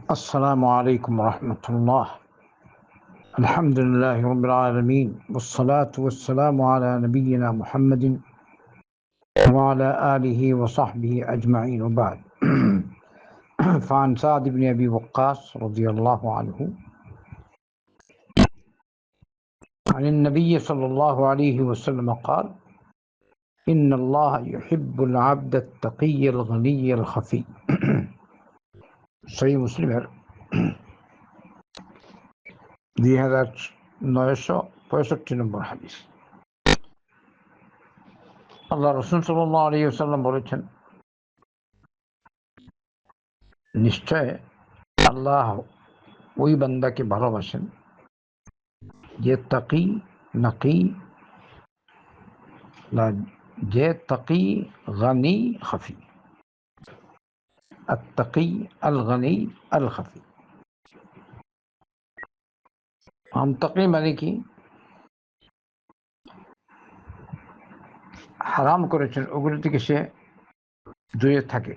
السلام عليكم ورحمة الله. الحمد لله رب العالمين، والصلاة والسلام على نبينا محمد وعلى آله وصحبه أجمعين، وبعد. فعن سعد بن أبي وقاص رضي الله عنه عن النبي صلى الله عليه وسلم قال: إن الله يحب العبد التقي الغني الخفي. صحيح مسلم 2965 নম্বর হাদিস। আল্লাহ রাসূল সাল্লাল্লাহু আলাইহি ওয়াসাল্লাম বলেছেন, নিশ্চয় আল্লাহ ওই বান্দাকে ভালোবাসেন যে তাকি নাকি, যে তাকি গানি খাফি। আত-তাকি আল গানি আল খাফি। তাকি মানে কি? হারাম করেছেন ওগুলো থেকে সে দূরে থাকে,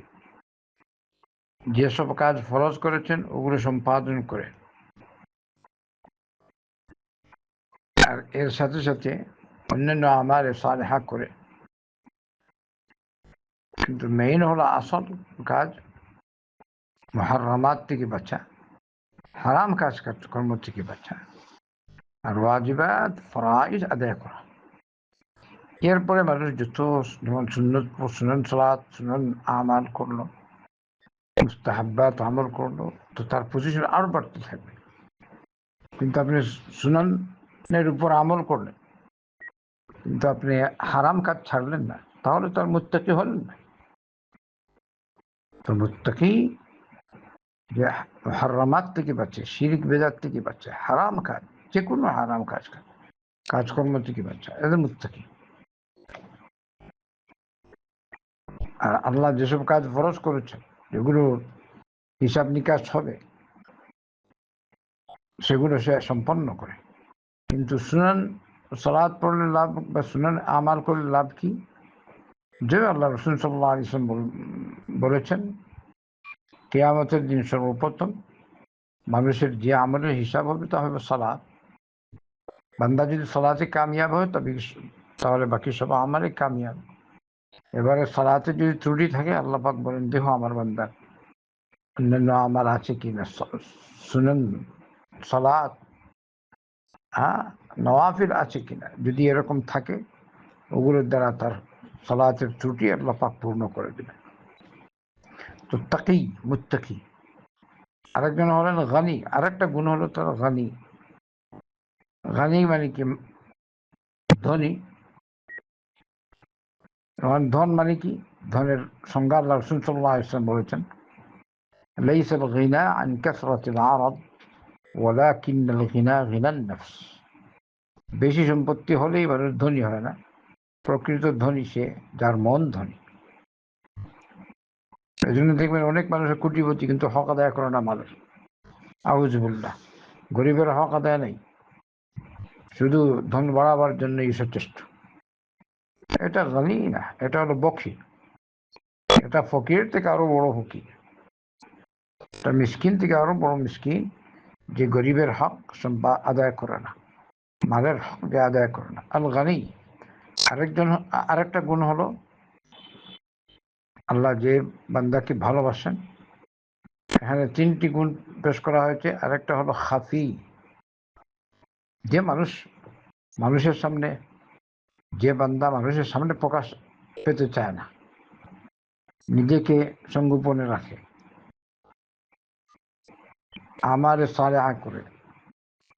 যেসব কাজ ফরজ করেছেন ওগুলো সম্পাদন করে, আর এর সাথে সাথে অন্যান্য আমালে সালেহা করে। কিন্তু মেইন হলো আসল কাজ মুহাররামাত থেকে বাঁচা, হারাম কাজ কর্ম থেকে বাঁচা, আর ওয়াজিবাত ফরাইজ আদায় করা। এরপরে মানুষ যত যেমন সুন্নত সালাত, সুন্নত আমাল করলো, মুস্তাহাব্বাত আমল করলো, তো তার পজিশন আরো বাড়তে থাকবে। কিন্তু আপনি সুনানের উপর আমল করলেন, কিন্তু আপনি হারাম কাজ ছাড়লেন না, তাহলে তার মুত্তাকি হলেন না। তো মুত্তাকি যে মুহাররামাত থেকে বাঁচে, শিরক বেদাত থেকে বাঁচে, হারাম কাজ, যে কোনো হারাম কাজকর্ম থেকে বাঁচা, এটা মুত্তাকি। আর আল্লাহ যেসব কাজ ফরজ করেছেন, যেগুলো হিসাব নিকাশ হবে, সেগুলো সে সম্পন্ন করে। কিন্তু সুনান সালাত পড়লে লাভ বা সুনান আমাল করলে লাভ কি? যে আল্লাহ রাসূল সাল্লাল্লাহু আলাইহি ওয়াসাল্লাম বলেছেন, কিয়ামতের দিন সর্বপ্রথম মানুষের যে আমলের হিসাব হবে তা হবে সালাত। বান্দা যদি সালাতে কামিয়াব হয় তাহলে বাকি সব আমলে কামিয়াব। এবারে সালাতে যদি ত্রুটি থাকে, আল্লাহ পাক বলেন, দেখো আমার বান্দার অন্যান্য আমল আছে কিনা, সুনান সালাত নওয়াফিল আছে কিনা। যদি এরকম থাকে, ওগুলোর দ্বারা তার সালাতের ত্রুটি আল্লাহ পাক পূর্ণ করে দেবেন। তো তাকি মুত্তাকি। আরেকজন হলেন গানি। আরেকটা গুণ হলো তার গানি। গানি মানে কি? ধনী। ধন মানে কি? ধনের সংজ্ঞা আল্লাহ রাসূল সাল্লাল্লাহু আলাইহি ওয়াসাল্লাম বলেছেন, লাইসাল গিনা আন কাসরাতিল আরাদ ওয়ালাকিন্নাল গিনা গিনান নফস। বেশি সম্পত্তি হলেই মানুষ ধনী হয় না। প্রকৃত ধনী সে যার মন ধনী। এই জন্য দেখবেন অনেক মানুষের কোটিপতি, কিন্তু হক আদায় করে না মানুষ। আউযুবিল্লাহ। গরিবের হক আদায় নেই, শুধু ধন বাড়াবার জন্যই সচেষ্ট। এটা গানি না, এটা হলো বখি। এটা ফকির থেকে আরো বড় ফকির, এটা মিসকিন থেকে আরো বড় মিসকিন, যে গরিবের হক আদায় করে না, মালের হক যে আদায় করে না। আল গানি। আরেকটা গুণ হলো, আল্লাহ যে বান্দাকে ভালোবাসেন, এখানে তিনটি গুণ পেশ করা হয়েছে। আরেকটা হলো খাফি, যে মানুষের সামনে, যে বান্দা মানুষের সামনে প্রকাশ পেতে চায় না, নিজেকে সংগোপনে রাখে, আমালে সালেহা করে,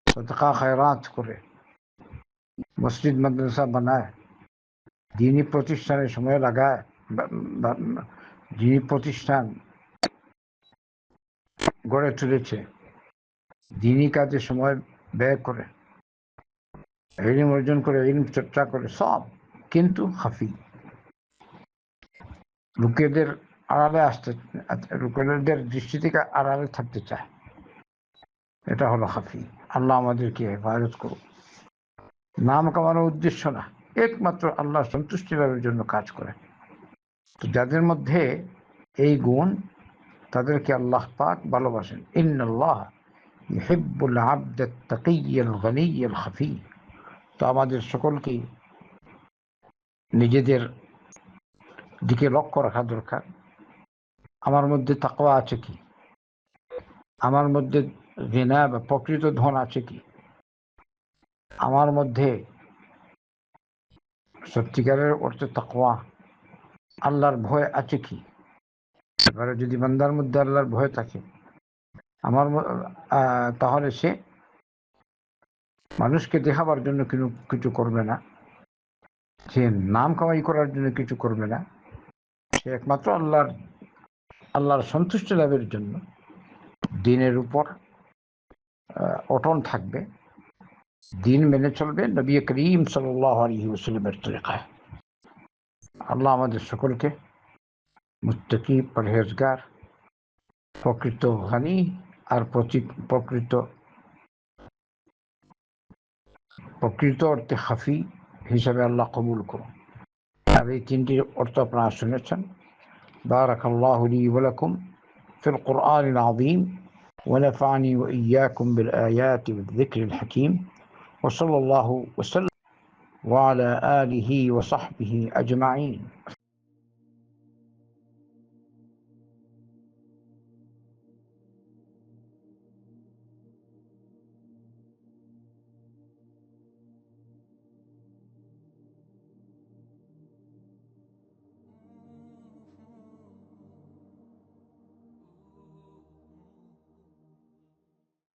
সদকা খায়রাত করে, মসজিদ মাদ্রাসা বানায়, দ্বীনি প্রতিষ্ঠানে সময় লাগায়, দ্বীনি প্রতিষ্ঠান গড়ে তুলেছে, দ্বীনি কাজে সময় ব্যয় করে, ইলম অর্জন করে, ইলম চর্চা করে, সব। কিন্তু খাফি, লোকেদের আড়ালে লোকেদের দৃষ্টি থেকে আড়ালে থাকতে চায়। এটা হলো খাফি। আল্লাহ আমাদেরকে হেফাজত করুন। নাম কামানোর উদ্দেশ্য না, একমাত্র আল্লাহ সন্তুষ্টি লাভের জন্য কাজ করে। তো যাদের মধ্যে এই গুণ তাদেরকে আল্লাহ পাক ভালোবাসেন। ইন্নাল্লাহ ইউহিব্বুল আবদাত তাকিয়্যাল গনিয়্যাল খাফি। তো আমাদের সকলকেই নিজেদের দিকে লক্ষ্য রাখা দরকার। আমার মধ্যে তাকওয়া আছে কি? আমার মধ্যে গিনা বা প্রকৃত ধন আছে কি? আমার মধ্যে সত্যিকারের অর্থে তাকওয়া, আল্লাহর ভয় আছে কি? এবারে যদি বান্দার মধ্যে আল্লাহর ভয় থাকে, তাহলে সে মানুষকে দেখাবার জন্য কিছু করবে না, সে নাম কামাই করার জন্য কিছু করবে না, সে একমাত্র আল্লাহর সন্তুষ্টি লাভের জন্য দিনের উপর অটল থাকবে, দিন মেনে চলবে নবী করিম সাল্লাল্লাহু আলাইহি ওয়াসাল্লামের তরিকায়। আল্লাহ আমাদের সকলকে মুত্তাকি, পরহেজগার, প্রকৃত গানি আর প্রকৃত অর্থে হাফি হিসাবে আল্লাহ কবুল করুন। আর এই তিনটি অর্থ আপনারা শুনেছেন। বারাকাল্লাহু লি ওয়া লাকুম ফিল কুরআনিল আযীম ওয়া নাফা'নি ওয়া ইয়্যাকুম বিল আয়াতি ওয়াদ যিকরিল হাকীম ওয়া সাল্লাল্লাহু ওয়া সাল্লাম ওয়া আলা আলিহি ওয়া সাহবিহি আজমাইন।